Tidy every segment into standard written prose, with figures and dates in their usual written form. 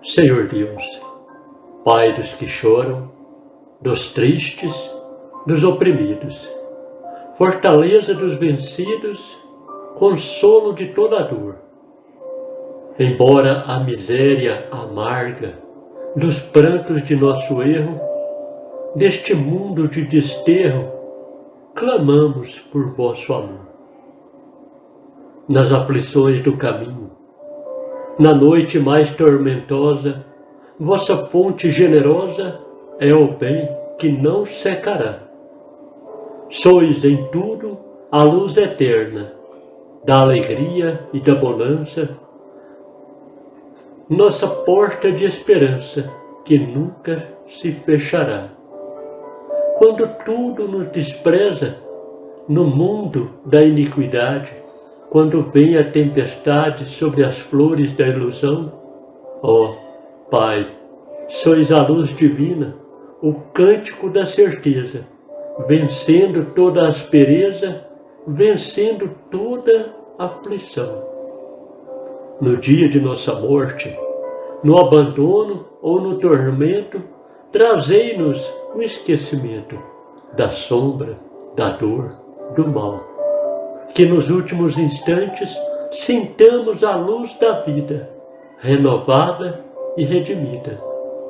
Senhor Deus, Pai dos que choram, dos tristes, dos oprimidos, fortaleza dos vencidos, consolo de toda dor. Embora a miséria amarga dos prantos de nosso erro, deste mundo de desterro, clamamos por vosso amor. Nas aflições do caminho, na noite mais tormentosa, vossa fonte generosa é o bem que não secará. Sois em tudo a luz eterna, da alegria e da bonança, nossa porta de esperança que nunca se fechará. Quando tudo nos despreza, no mundo da iniquidade, quando vem a tempestade sobre as flores da ilusão, ó Pai, sois a luz divina, o cântico da certeza, vencendo toda a aspereza, vencendo toda a aflição. No dia de nossa morte, no abandono ou no tormento, trazei-nos o esquecimento da sombra, da dor, do mal. Que nos últimos instantes sintamos a luz da vida, renovada e redimida,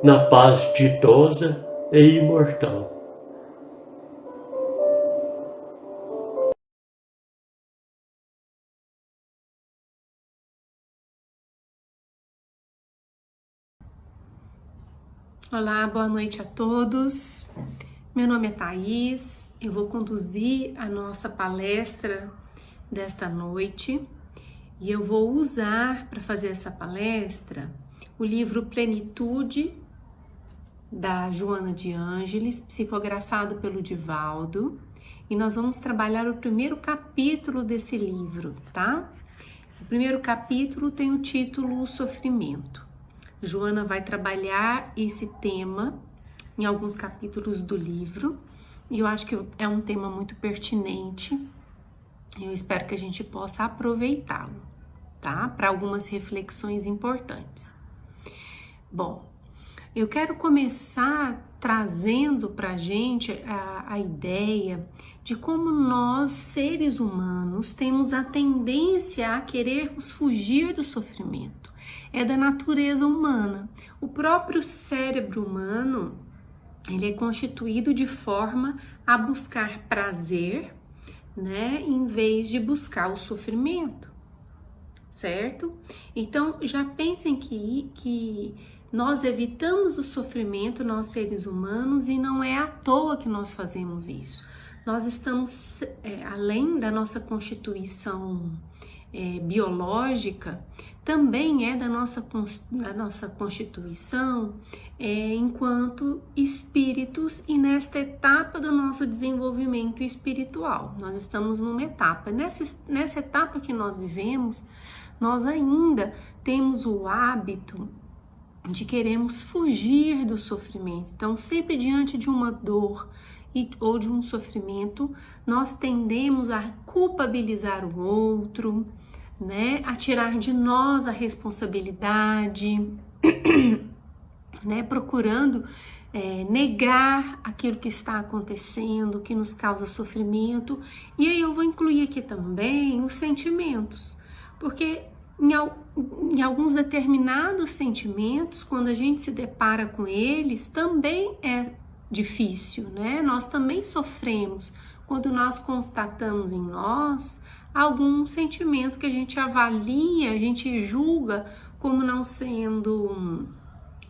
na paz ditosa e imortal. Olá, boa noite a todos. Meu nome é Thaís, eu vou conduzir a nossa palestra desta noite e eu vou usar para fazer essa palestra o livro Plenitude, da Joana de Ângeles, psicografado pelo Divaldo, e nós vamos trabalhar o primeiro capítulo desse livro, tá? O primeiro capítulo tem o título O Sofrimento. Joana vai trabalhar esse tema em alguns capítulos do livro e eu acho que é um tema muito pertinente. Eu espero que a gente possa aproveitá-lo, tá? Para algumas reflexões importantes. Bom, eu quero começar trazendo para a gente a ideia de como nós, seres humanos, temos a tendência a querermos fugir do sofrimento. É da natureza humana. O próprio cérebro humano, ele é constituído de forma a buscar prazer, né, em vez de buscar o sofrimento, certo? Então, já pensem que nós evitamos o sofrimento, nós seres humanos, e não é à toa que nós fazemos isso. Nós estamos, além da nossa constituição biológica, também é da nossa constituição enquanto espíritos e nesta etapa do nosso desenvolvimento espiritual. Nós estamos numa etapa. Nessa etapa que nós vivemos, nós ainda temos o hábito de queremos fugir do sofrimento. Então, sempre diante de uma dor ou de um sofrimento, nós tendemos a culpabilizar o outro, né, a tirar de nós a responsabilidade, né, procurando negar aquilo que está acontecendo, que nos causa sofrimento. E aí eu vou incluir aqui também os sentimentos, porque em alguns determinados sentimentos, quando a gente se depara com eles, também é difícil, né? Nós também sofremos quando nós constatamos em nós algum sentimento que a gente avalia, a gente julga como não sendo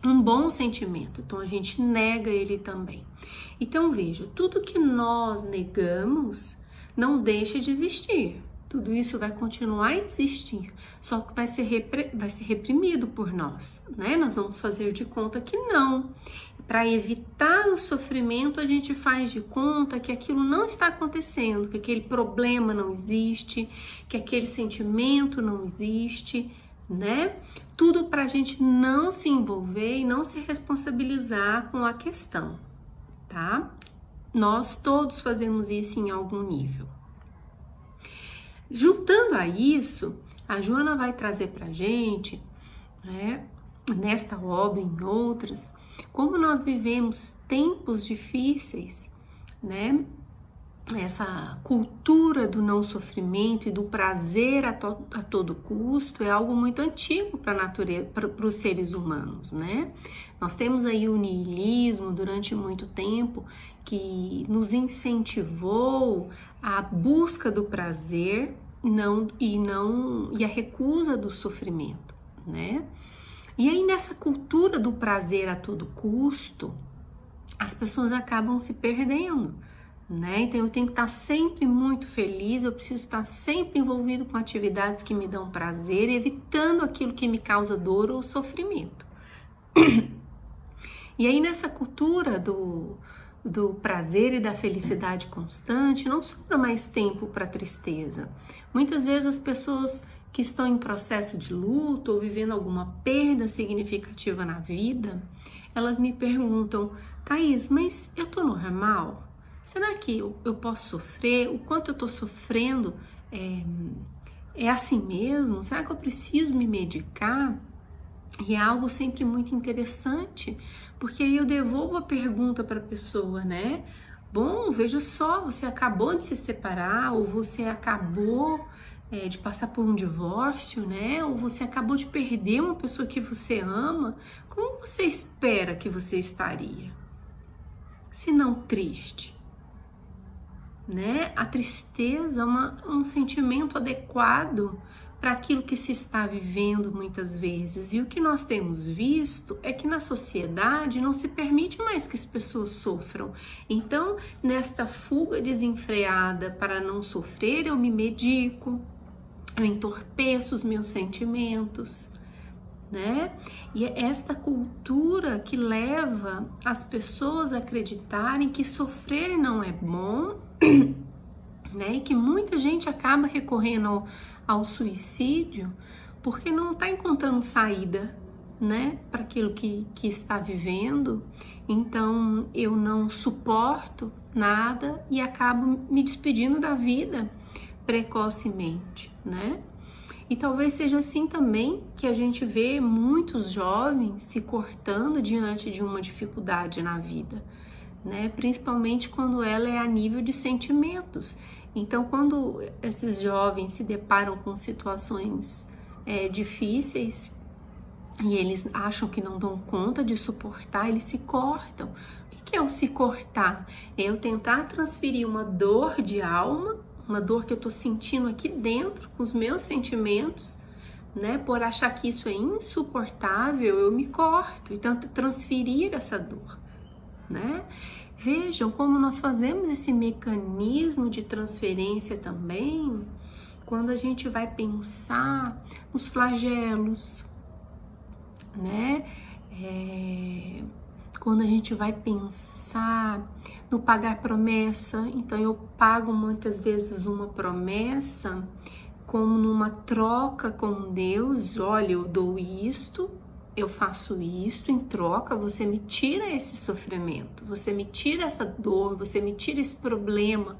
um bom sentimento, então a gente nega ele também. Então veja, tudo que nós negamos não deixa de existir, tudo isso vai continuar a existir, só que vai ser reprimido por nós, né? Nós vamos fazer de conta que não. Para evitar o sofrimento, a gente faz de conta que aquilo não está acontecendo, que aquele problema não existe, que aquele sentimento não existe, né? Tudo para a gente não se envolver e não se responsabilizar com a questão, tá? Nós todos fazemos isso em algum nível. Juntando a isso, a Joana vai trazer pra gente, né, nesta obra e em outras, como nós vivemos tempos difíceis, né? Essa cultura do não sofrimento e do prazer a todo custo é algo muito antigo para a natureza, para os seres humanos, né? Nós temos aí o niilismo durante muito tempo que nos incentivou a busca do prazer e a recusa do sofrimento, né? E aí nessa cultura do prazer a todo custo, as pessoas acabam se perdendo, né? Então eu tenho que estar sempre muito feliz, eu preciso estar sempre envolvido com atividades que me dão prazer, evitando aquilo que me causa dor ou sofrimento. E aí nessa cultura do prazer e da felicidade constante, não sobra mais tempo para tristeza. Muitas vezes as pessoas que estão em processo de luto ou vivendo alguma perda significativa na vida, elas me perguntam: Thaís, mas eu tô normal? Será que eu posso sofrer? O quanto eu tô sofrendo é assim mesmo? Será que eu preciso me medicar? E é algo sempre muito interessante, porque aí eu devolvo a pergunta para a pessoa, né? Bom, veja só, você acabou de se separar, ou você acabou de passar por um divórcio, né? Ou você acabou de perder uma pessoa que você ama. Como você espera que você estaria? Se não triste, né? A tristeza é um sentimento adequado para aquilo que se está vivendo muitas vezes. E o que nós temos visto é que na sociedade não se permite mais que as pessoas sofram. Então, nesta fuga desenfreada para não sofrer, eu me medico, eu entorpeço os meus sentimentos, né? E é esta cultura que leva as pessoas a acreditarem que sofrer não é bom, né? E que muita gente acaba recorrendo ao suicídio porque não está encontrando saída, né, para aquilo que está vivendo. Então eu não suporto nada e acabo me despedindo da vida precocemente, né? E talvez seja assim também que a gente vê muitos jovens se cortando diante de uma dificuldade na vida, né? Principalmente quando ela é a nível de sentimentos. Então, quando esses jovens se deparam com situações difíceis e eles acham que não dão conta de suportar, eles se cortam. O que é o se cortar? É eu tentar transferir uma dor de alma, uma dor que eu tô sentindo aqui dentro, com os meus sentimentos, né? Por achar que isso é insuportável, eu me corto e tento transferir essa dor, né? Vejam como nós fazemos esse mecanismo de transferência também quando a gente vai pensar nos flagelos, né? Quando a gente vai pensar no pagar promessa. Então eu pago muitas vezes uma promessa como numa troca com Deus. Olha, eu dou isto, eu faço isto, em troca você me tira esse sofrimento, você me tira essa dor, você me tira esse problema,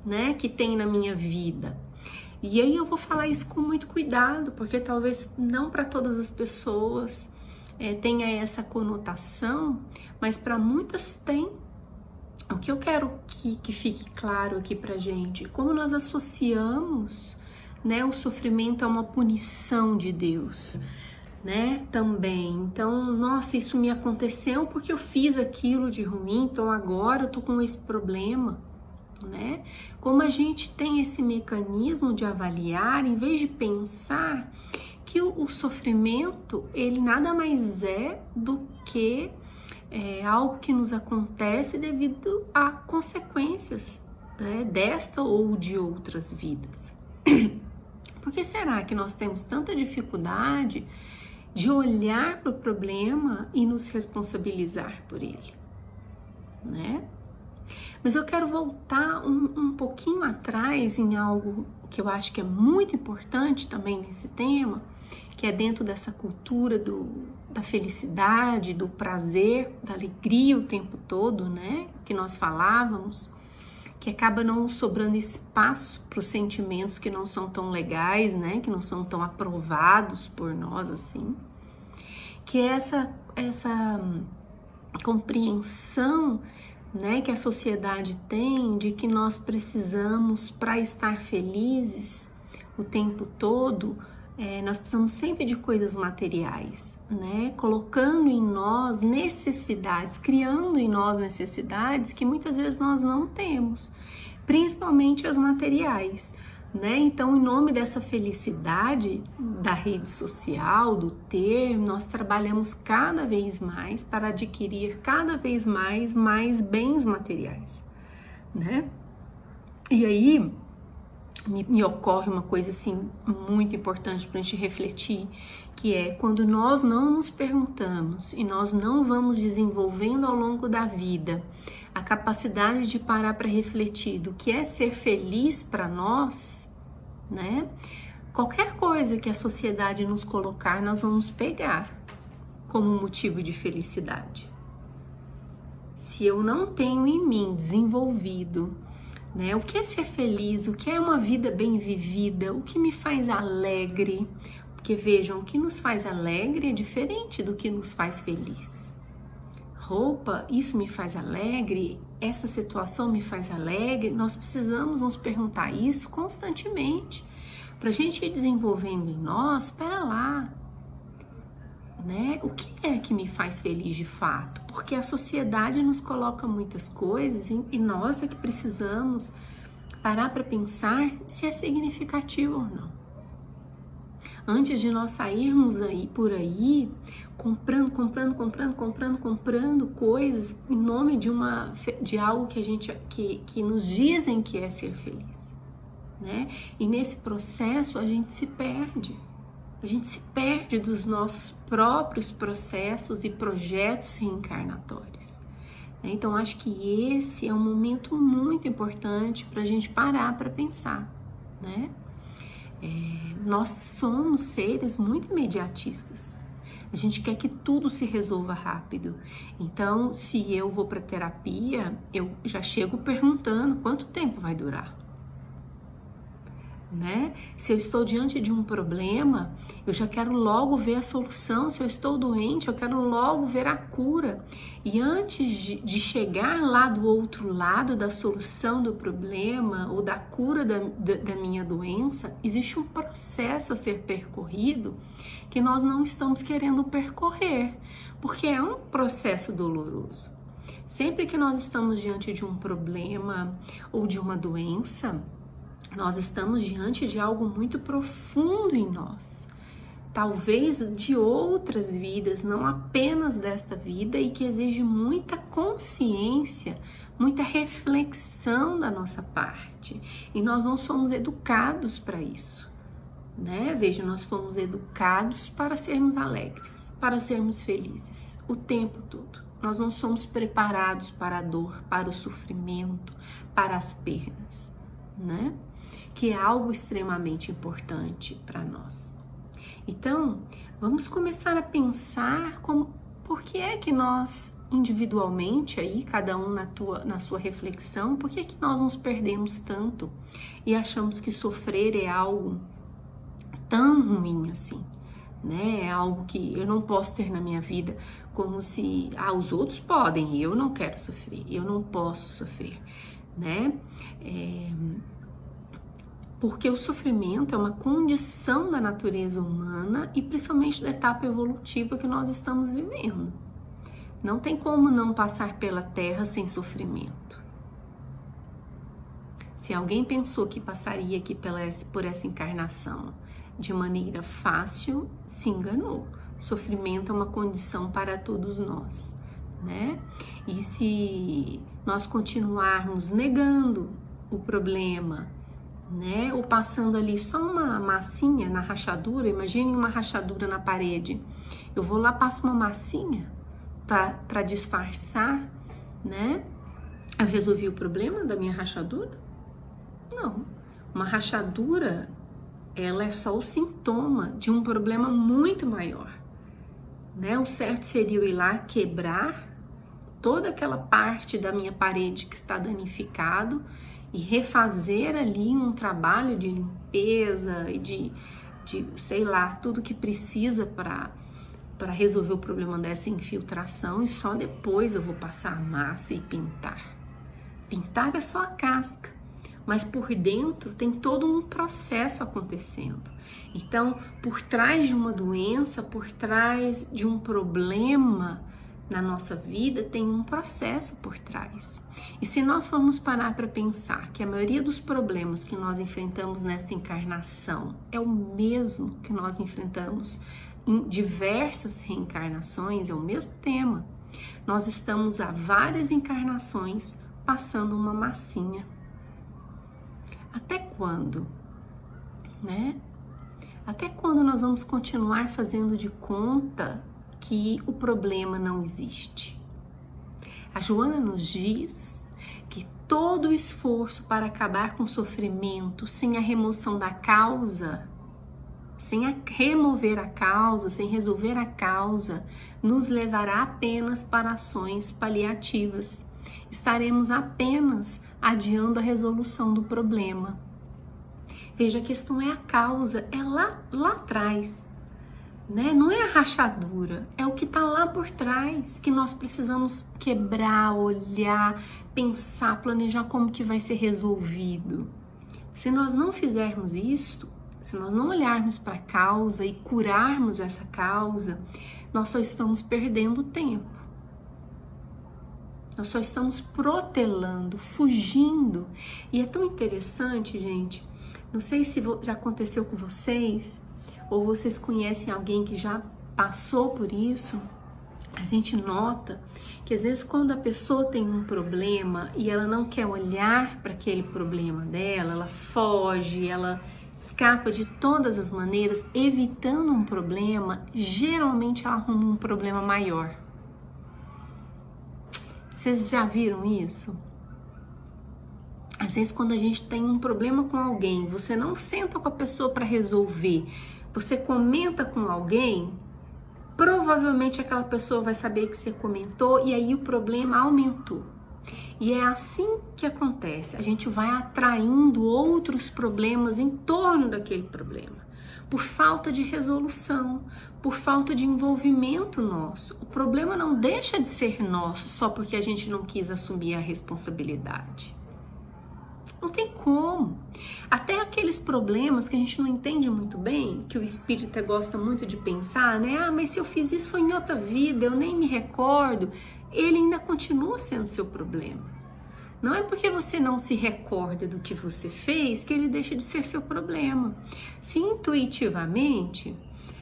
né, que tem na minha vida. E aí eu vou falar isso com muito cuidado, porque talvez não para todas as pessoas tenha essa conotação, mas para muitas tem. O que eu quero que fique claro aqui pra gente, como nós associamos, né, o sofrimento a uma punição de Deus, né, também. Então, nossa, isso me aconteceu porque eu fiz aquilo de ruim, então agora eu tô com esse problema, né? Como a gente tem esse mecanismo de avaliar, em vez de pensar que o sofrimento, ele nada mais é do que algo que nos acontece devido a consequências, né, desta ou de outras vidas. Por que será que nós temos tanta dificuldade de olhar para o problema e nos responsabilizar por ele, né? Mas eu quero voltar um pouquinho atrás em algo que eu acho que é muito importante também nesse tema, que é dentro dessa cultura da felicidade, do prazer, da alegria o tempo todo, né? Que nós falávamos, que acaba não sobrando espaço para os sentimentos que não são tão legais, né? Que não são tão aprovados por nós assim. que é essa compreensão, né, que a sociedade tem de que nós precisamos, para estar felizes o tempo todo, nós precisamos sempre de coisas materiais, né, colocando em nós necessidades, criando em nós necessidades que muitas vezes nós não temos, principalmente as materiais. Né? Então, em nome dessa felicidade da rede social, do ter, nós trabalhamos cada vez mais para adquirir cada vez mais bens materiais, né? E aí me ocorre uma coisa assim muito importante para a gente refletir, que é quando nós não nos perguntamos e nós não vamos desenvolvendo ao longo da vida a capacidade de parar para refletir do que é ser feliz para nós, né? Qualquer coisa que a sociedade nos colocar, nós vamos pegar como motivo de felicidade. Se eu não tenho em mim desenvolvido, né, o que é ser feliz, o que é uma vida bem vivida, o que me faz alegre, porque vejam, o que nos faz alegre é diferente do que nos faz feliz. Roupa, isso me faz alegre, essa situação me faz alegre. Nós precisamos nos perguntar isso constantemente para a gente ir desenvolvendo em nós. Espera lá, né? O que é que me faz feliz de fato? Porque a sociedade nos coloca muitas coisas e nós é que precisamos parar para pensar se é significativo ou não. Antes de nós sairmos por aí comprando coisas em nome de algo que nos dizem que é ser feliz, né? E nesse processo a gente se perde. A gente se perde dos nossos próprios processos e projetos reencarnatórios. Então acho que esse é um momento muito importante para a gente parar para pensar, né? Nós somos seres muito imediatistas. A gente quer que tudo se resolva rápido. Então, se eu vou para terapia, eu já chego perguntando quanto tempo vai durar. Né? Se eu estou diante de um problema, eu já quero logo ver a solução. Se eu estou doente, eu quero logo ver a cura. E antes de chegar lá do outro lado da solução do problema ou da cura da minha doença, existe um processo a ser percorrido que nós não estamos querendo percorrer, porque é um processo doloroso. Sempre que nós estamos diante de um problema ou de uma doença, nós estamos diante de algo muito profundo em nós, talvez de outras vidas, não apenas desta vida, e que exige muita consciência, muita reflexão da nossa parte, e nós não somos educados para isso, né? Veja, nós fomos educados para sermos alegres, para sermos felizes, o tempo todo. Nós não somos preparados para a dor, para o sofrimento, para as perdas, né? Que é algo extremamente importante para nós. Então, vamos começar a pensar por que é que nós, individualmente, aí, cada um na sua reflexão, por que é que nós nos perdemos tanto e achamos que sofrer é algo tão ruim assim, né? É algo que eu não posso ter na minha vida, como se os outros podem e eu não quero sofrer, eu não posso sofrer, né? Porque o sofrimento é uma condição da natureza humana e principalmente da etapa evolutiva que nós estamos vivendo. Não tem como não passar pela Terra sem sofrimento. Se alguém pensou que passaria aqui por essa encarnação de maneira fácil, se enganou. Sofrimento é uma condição para todos nós, né? E se nós continuarmos negando o problema, né, ou passando ali só uma massinha na rachadura, imagine uma rachadura na parede, eu vou lá, passo uma massinha para disfarçar, né, eu resolvi o problema da minha rachadura? Não, uma rachadura, ela é só o sintoma de um problema muito maior, né? O certo seria eu ir lá quebrar toda aquela parte da minha parede que está danificado e refazer ali um trabalho de limpeza e de sei lá, tudo que precisa para para resolver o problema dessa infiltração e só depois eu vou passar a massa e pintar. Pintar é só a casca, mas por dentro tem todo um processo acontecendo. Então, por trás de uma doença, por trás de um problema na nossa vida, tem um processo por trás. E se nós formos parar para pensar que a maioria dos problemas que nós enfrentamos nesta encarnação é o mesmo que nós enfrentamos em diversas reencarnações, é o mesmo tema. Nós estamos há várias encarnações passando uma massinha. Até quando? Né? Até quando nós vamos continuar fazendo de conta que o problema não existe? A Joana nos diz que todo o esforço para acabar com o sofrimento sem a remoção da causa, sem remover a causa, sem resolver a causa, nos levará apenas para ações paliativas. Estaremos apenas adiando a resolução do problema. Veja, a questão é a causa, é lá atrás, né? Não é a rachadura, é o que está lá por trás, que nós precisamos quebrar, olhar, pensar, planejar como que vai ser resolvido. Se nós não fizermos isso, se nós não olharmos para a causa e curarmos essa causa, nós só estamos perdendo tempo. Nós só estamos protelando, fugindo. E é tão interessante, gente. Não sei se já aconteceu com vocês, ou vocês conhecem alguém que já passou por isso. A gente nota que às vezes quando a pessoa tem um problema e ela não quer olhar para aquele problema dela, ela foge, ela escapa de todas as maneiras, evitando um problema, geralmente ela arruma um problema maior. Vocês já viram isso? Às vezes quando a gente tem um problema com alguém, você não senta com a pessoa para resolver, você comenta com alguém, provavelmente aquela pessoa vai saber que você comentou e aí o problema aumentou. E é assim que acontece, a gente vai atraindo outros problemas em torno daquele problema, por falta de resolução, por falta de envolvimento nosso. O problema não deixa de ser nosso só porque a gente não quis assumir a responsabilidade. Não tem como. Até aqueles problemas que a gente não entende muito bem, que o espírita gosta muito de pensar, né? Ah, mas se eu fiz isso foi em outra vida, eu nem me recordo. Ele ainda continua sendo seu problema. Não é porque você não se recorda do que você fez que ele deixa de ser seu problema. Se intuitivamente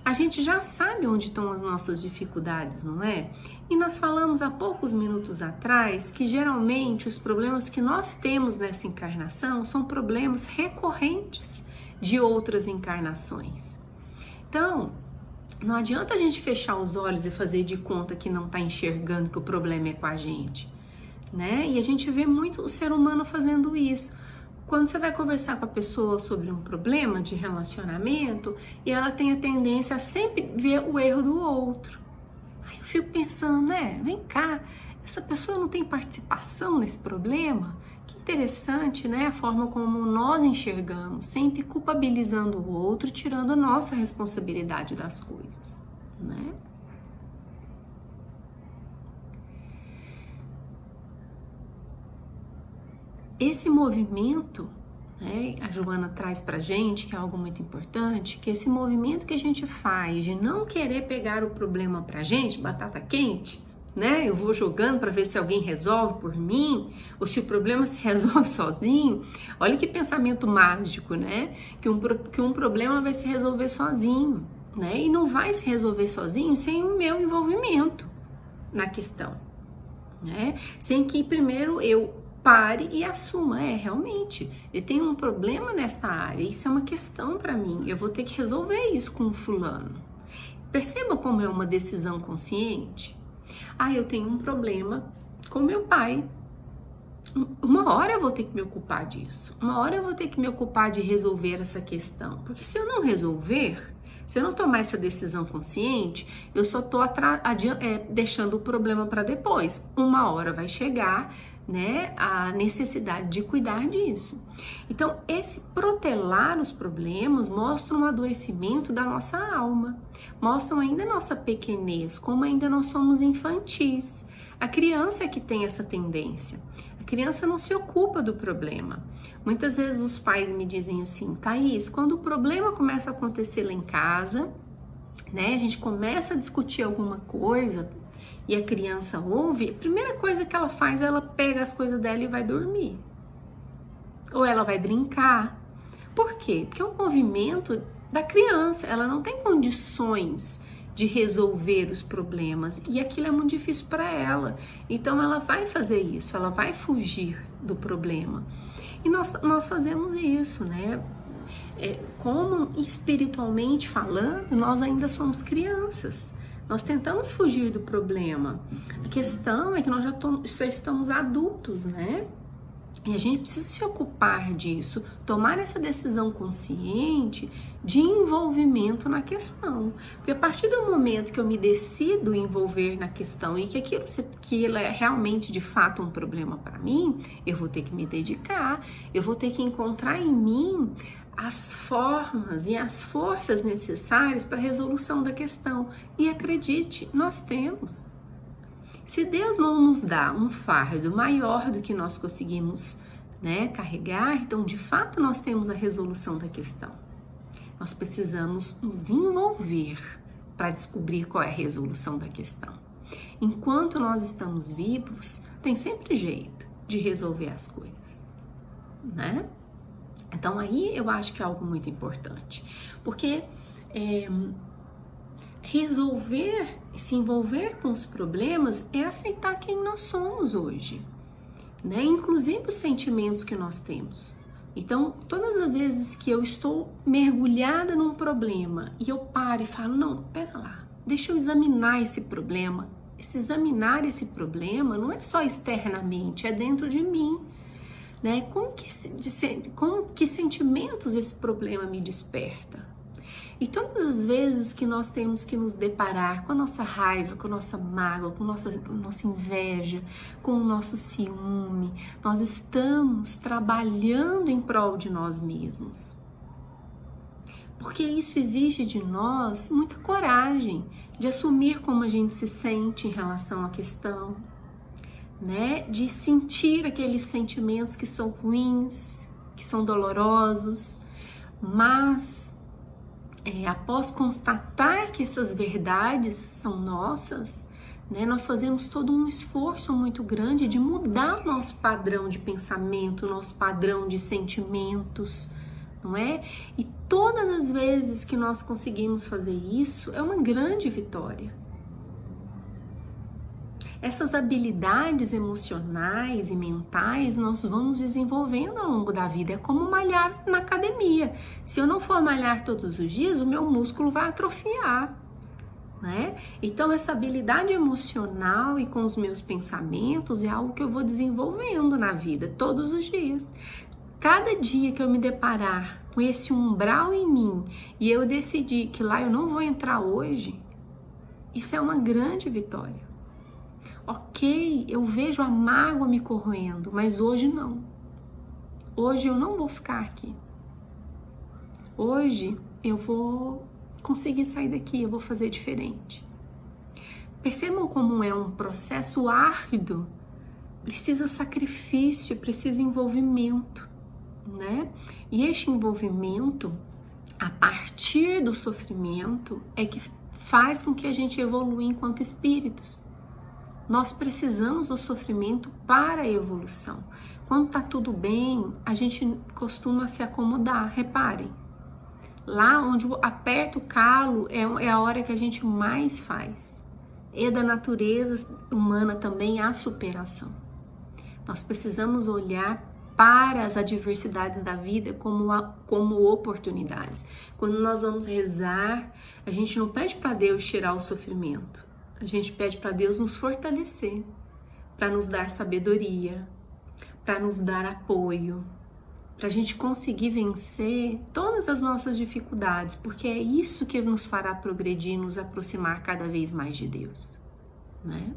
a gente já sabe onde estão as nossas dificuldades, não é? E nós falamos há poucos minutos atrás que geralmente os problemas que nós temos nessa encarnação são problemas recorrentes de outras encarnações. Então, não adianta a gente fechar os olhos e fazer de conta que não está enxergando que o problema é com a gente, né? E a gente vê muito o ser humano fazendo isso. Quando você vai conversar com a pessoa sobre um problema de relacionamento e ela tem a tendência a sempre ver o erro do outro. Aí eu fico pensando, né? Vem cá, essa pessoa não tem participação nesse problema? Que interessante, né? A forma como nós enxergamos, sempre culpabilizando o outro, tirando a nossa responsabilidade das coisas, né? Esse movimento, né, a Joana traz pra gente, que é algo muito importante, que esse movimento que a gente faz de não querer pegar o problema pra gente, batata quente, né? Eu vou jogando para ver se alguém resolve por mim, ou se o problema se resolve sozinho. Olha que pensamento mágico, né? Que um problema vai se resolver sozinho, né? E não vai se resolver sozinho sem o meu envolvimento na questão, né? Sem que primeiro eu pare e assuma, realmente, eu tenho um problema nesta área, isso é uma questão para mim, eu vou ter que resolver isso com o fulano. Perceba como é uma decisão consciente. Ah, eu tenho um problema com meu pai. Uma hora eu vou ter que me ocupar disso, uma hora eu vou ter que me ocupar de resolver essa questão, porque se eu não resolver, se eu não tomar essa decisão consciente, eu só estou deixando o problema para depois. Uma hora vai chegar, né, a necessidade de cuidar disso. Então, esse protelar os problemas mostra um adoecimento da nossa alma, mostram ainda a nossa pequenez, como ainda nós somos infantis. A criança é que tem essa tendência. A criança não se ocupa do problema. Muitas vezes os pais me dizem assim: Thaís, quando o problema começa a acontecer lá em casa, né, a gente começa a discutir alguma coisa e a criança ouve, a primeira coisa que ela faz, ela pega as coisas dela e vai dormir. Ou ela vai brincar. Por quê? Porque é um movimento da criança, ela não tem condições de resolver os problemas e aquilo é muito difícil para ela. Então ela vai fazer isso, ela vai fugir do problema. E nós fazemos isso, né? Como espiritualmente falando, nós ainda somos crianças. Nós tentamos fugir do problema. A questão é que nós já estamos adultos, né? E a gente precisa se ocupar disso, tomar essa decisão consciente de envolvimento na questão. Porque a partir do momento que eu me decido envolver na questão e que aquilo é realmente de fato um problema para mim, eu vou ter que me dedicar, eu vou ter que encontrar em mim as formas e as forças necessárias para a resolução da questão. E acredite, nós temos. Se Deus não nos dá um fardo maior do que nós conseguimos, né, carregar, então de fato nós temos a resolução da questão. Nós precisamos nos envolver para descobrir qual é a resolução da questão. Enquanto nós estamos vivos, tem sempre jeito de resolver as coisas, né? Então aí eu acho que é algo muito importante, porque resolver, se envolver com os problemas é aceitar quem nós somos hoje, né? Inclusive os sentimentos que nós temos. Então, todas as vezes que eu estou mergulhada num problema e eu paro e falo, não, pera lá, deixa eu examinar esse problema. Examinar esse problema não é só externamente, é dentro de mim, né? Como que sentimentos esse problema me desperta? E todas as vezes que nós temos que nos deparar com a nossa raiva, com a nossa mágoa, com a nossa inveja, com o nosso ciúme, nós estamos trabalhando em prol de nós mesmos. Porque isso exige de nós muita coragem de assumir como a gente se sente em relação à questão, né? De sentir aqueles sentimentos que são ruins, que são dolorosos, mas após constatar que essas verdades são nossas, né, nós fazemos todo um esforço muito grande de mudar o nosso padrão de pensamento, nosso padrão de sentimentos, não é? E todas as vezes que nós conseguimos fazer isso, é uma grande vitória. Essas habilidades emocionais e mentais nós vamos desenvolvendo ao longo da vida. É como malhar na academia. Se eu não for malhar todos os dias, o meu músculo vai atrofiar, né? Então essa habilidade emocional e com os meus pensamentos é algo que eu vou desenvolvendo na vida todos os dias. Cada dia que eu me deparar com esse umbral em mim e eu decidir que lá eu não vou entrar hoje, isso é uma grande vitória. Ok, eu vejo a mágoa me corroendo, mas hoje não. Hoje eu não vou ficar aqui. Hoje eu vou conseguir sair daqui, eu vou fazer diferente. Percebam como é um processo árduo, precisa sacrifício, precisa envolvimento, né? E este envolvimento, a partir do sofrimento, é que faz com que a gente evolua enquanto espíritos. Nós precisamos do sofrimento para a evolução. Quando tá tudo bem, a gente costuma se acomodar, reparem. Lá onde aperta o calo é a hora que a gente mais faz. É da natureza humana também a superação. Nós precisamos olhar para as adversidades da vida como oportunidades. Quando nós vamos rezar, a gente não pede para Deus tirar o sofrimento. A gente pede para Deus nos fortalecer, para nos dar sabedoria, para nos dar apoio, para a gente conseguir vencer todas as nossas dificuldades, porque é isso que nos fará progredir, nos aproximar cada vez mais de Deus, né?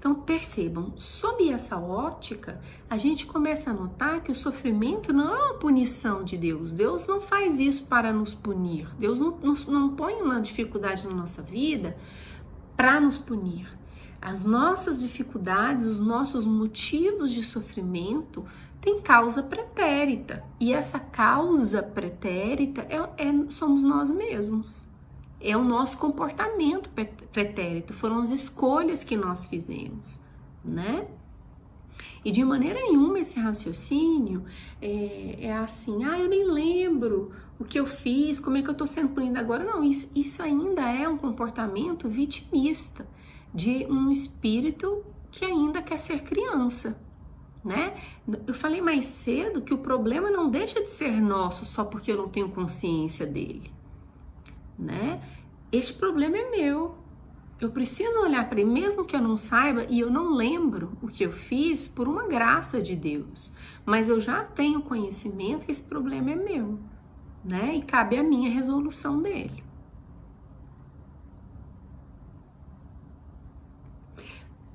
Então percebam, sob essa ótica, a gente começa a notar que o sofrimento não é uma punição de Deus. Deus não faz isso para nos punir. Deus não põe uma dificuldade na nossa vida para nos punir. As nossas dificuldades, os nossos motivos de sofrimento têm causa pretérita. E essa causa pretérita somos nós mesmos. É o nosso comportamento pretérito, foram as escolhas que nós fizemos, né? E de maneira nenhuma esse raciocínio é assim, eu nem lembro o que eu fiz, como é que eu tô sendo punida agora. Não, isso ainda é um comportamento vitimista de um espírito que ainda quer ser criança, né? Eu falei mais cedo que o problema não deixa de ser nosso só porque eu não tenho consciência dele, né? Este problema é meu. Eu preciso olhar para ele, mesmo que eu não saiba e eu não lembro o que eu fiz, por uma graça de Deus. Mas eu já tenho conhecimento que esse problema é meu, né? E cabe a minha resolução dele.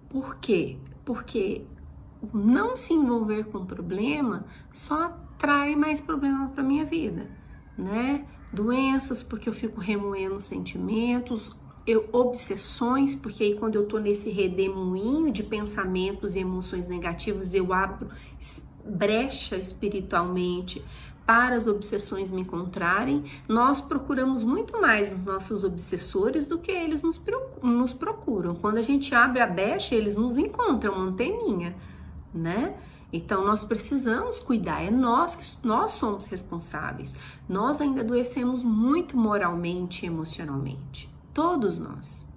Por quê? Porque o não se envolver com o problema só atrai mais problema para minha vida, né? Doenças, porque eu fico remoendo sentimentos, obsessões, porque aí quando eu tô nesse redemoinho de pensamentos e emoções negativas, eu abro brecha espiritualmente para as obsessões me encontrarem. Nós procuramos muito mais os nossos obsessores do que eles nos procuram. Quando a gente abre a brecha, eles nos encontram, uma anteninha, né? Então nós precisamos cuidar, é nós somos responsáveis. Nós ainda adoecemos muito moralmente e emocionalmente, todos nós,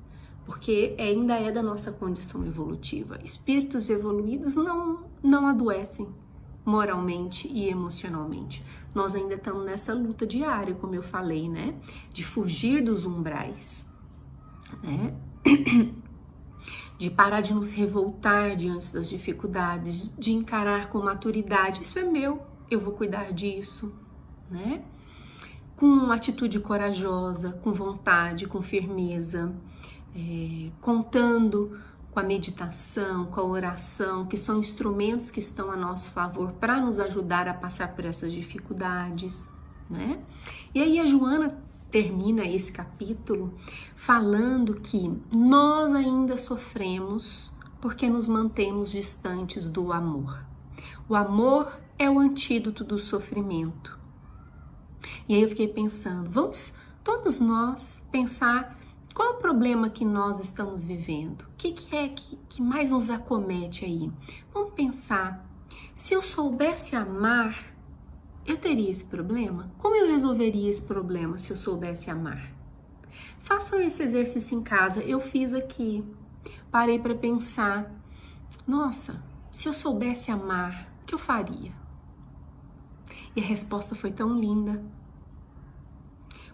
porque ainda é da nossa condição evolutiva. Espíritos evoluídos não adoecem moralmente e emocionalmente. Nós ainda estamos nessa luta diária, como eu falei, né? De fugir dos umbrais, né? De parar de nos revoltar diante das dificuldades, de encarar com maturidade, isso é meu, eu vou cuidar disso, né? Com atitude corajosa, com vontade, com firmeza, contando com a meditação, com a oração, que são instrumentos que estão a nosso favor para nos ajudar a passar por essas dificuldades, né? E aí a Joana termina esse capítulo falando que nós ainda sofremos porque nos mantemos distantes do amor. O amor é o antídoto do sofrimento. E aí eu fiquei pensando, vamos todos nós pensar qual é o problema que nós estamos vivendo? O que é que mais nos acomete aí? Vamos pensar, se eu soubesse amar, eu teria esse problema? Como eu resolveria esse problema se eu soubesse amar? Façam esse exercício em casa. Eu fiz aqui. Parei para pensar. Nossa, se eu soubesse amar, o que eu faria? E a resposta foi tão linda.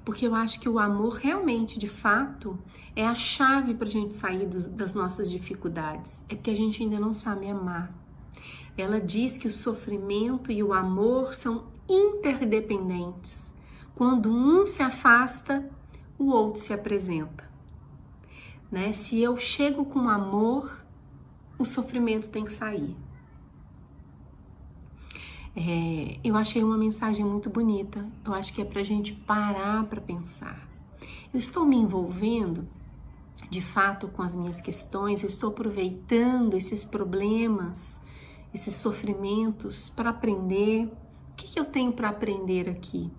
Porque eu acho que o amor realmente, de fato, é a chave para a gente sair das nossas dificuldades. É porque a gente ainda não sabe amar. Ela diz que o sofrimento e o amor são interdependentes. Quando um se afasta, o outro se apresenta, né? Se eu chego com amor, o sofrimento tem que sair. Eu achei uma mensagem muito bonita. Eu acho que é pra gente parar para pensar. Eu estou me envolvendo, de fato, com as minhas questões. Eu estou aproveitando esses problemas, esses sofrimentos para aprender. O que eu tenho para aprender aqui?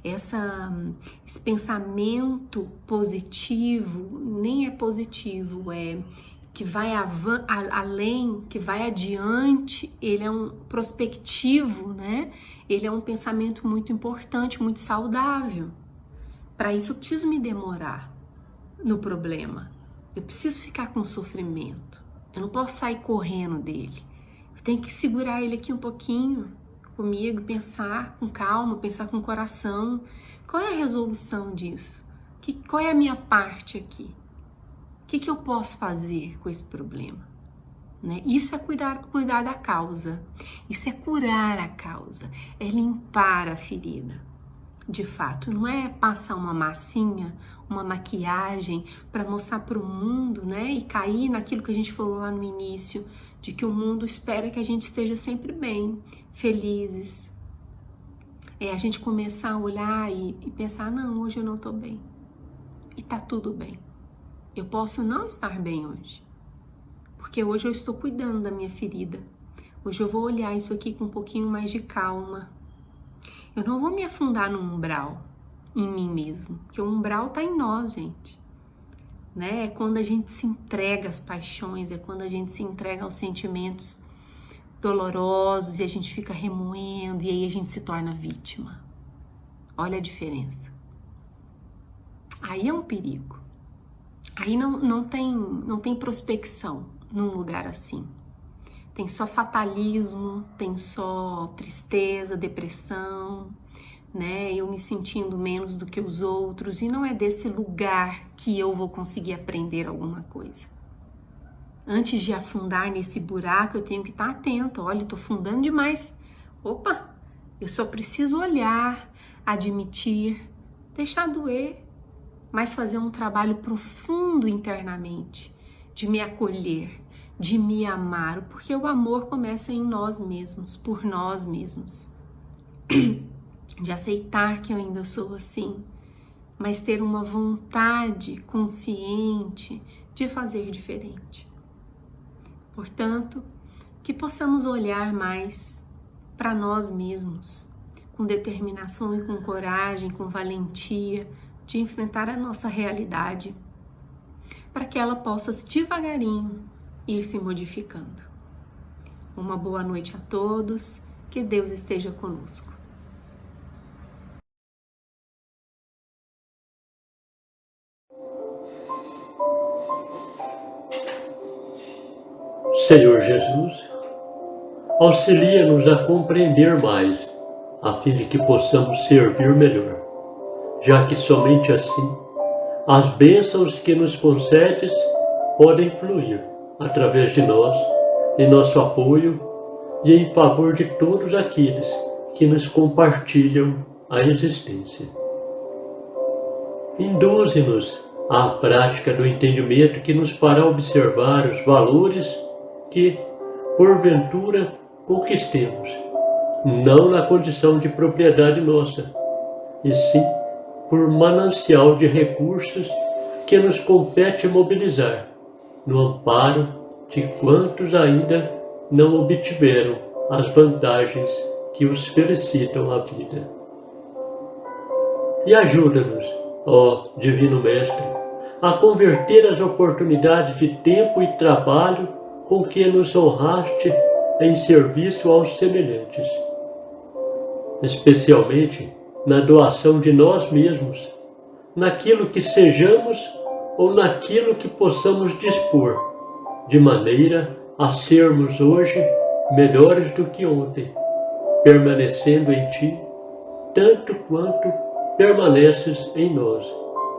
Esse pensamento positivo nem é positivo, que vai além, que vai adiante, ele é um prospectivo, né? Ele é um pensamento muito importante, muito saudável. Para isso eu preciso me demorar no problema. Eu preciso ficar com sofrimento. Eu não posso sair correndo dele. Eu tenho que segurar ele aqui um pouquinho comigo, pensar com calma, pensar com o coração. Qual é a resolução disso? Qual é a minha parte aqui? O que eu posso fazer com esse problema? Né? Isso é cuidar da causa. Isso é curar a causa. É limpar a ferida. de fato. Não é passar uma massinha, uma maquiagem para mostrar para o mundo, né? E cair naquilo que a gente falou lá no início, de que o mundo espera que a gente esteja sempre bem, felizes. É a gente começar a olhar e pensar, não, hoje eu não tô bem. E tá tudo bem. Eu posso não estar bem hoje. Porque hoje eu estou cuidando da minha ferida. Hoje eu vou olhar isso aqui com um pouquinho mais de calma. Eu não vou me afundar no umbral, em mim mesmo. Porque o umbral tá em nós, gente. Né? É quando a gente se entrega às paixões, é quando a gente se entrega aos sentimentos dolorosos e a gente fica remoendo e aí a gente se torna vítima. Olha a diferença. Aí é um perigo. Aí não tem prospecção num lugar assim. Tem só fatalismo, tem só tristeza, depressão, né? Eu me sentindo menos do que os outros, e não é desse lugar que eu vou conseguir aprender alguma coisa. Antes de afundar nesse buraco, eu tenho que estar atenta. Olha, eu tô afundando demais. Opa, eu só preciso olhar, admitir, deixar doer, mas fazer um trabalho profundo internamente, de me acolher, de me amar, porque o amor começa em nós mesmos, por nós mesmos. De aceitar que eu ainda sou assim, mas ter uma vontade consciente de fazer diferente. Portanto, que possamos olhar mais para nós mesmos, com determinação e com coragem, com valentia, de enfrentar a nossa realidade, para que ela possa devagarinho ir se modificando. Uma boa noite a todos, que Deus esteja conosco. Senhor Jesus, auxilia-nos a compreender mais, a fim de que possamos servir melhor, já que somente assim as bênçãos que nos concedes podem fluir através de nós, em nosso apoio e em favor de todos aqueles que nos compartilham a existência. Induze-nos à prática do entendimento que nos fará observar os valores que, porventura, conquistemos, não na condição de propriedade nossa, e sim por manancial de recursos que nos compete mobilizar, no amparo de quantos ainda não obtiveram as vantagens que os felicitam a vida. E ajuda-nos, ó Divino Mestre, a converter as oportunidades de tempo e trabalho com que nos honraste em serviço aos semelhantes, especialmente na doação de nós mesmos, naquilo que sejamos ou naquilo que possamos dispor, de maneira a sermos hoje melhores do que ontem, permanecendo em Ti, tanto quanto permaneces em nós,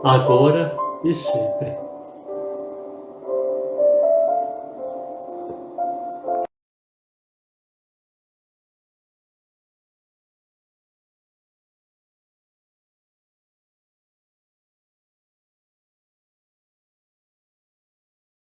agora e sempre.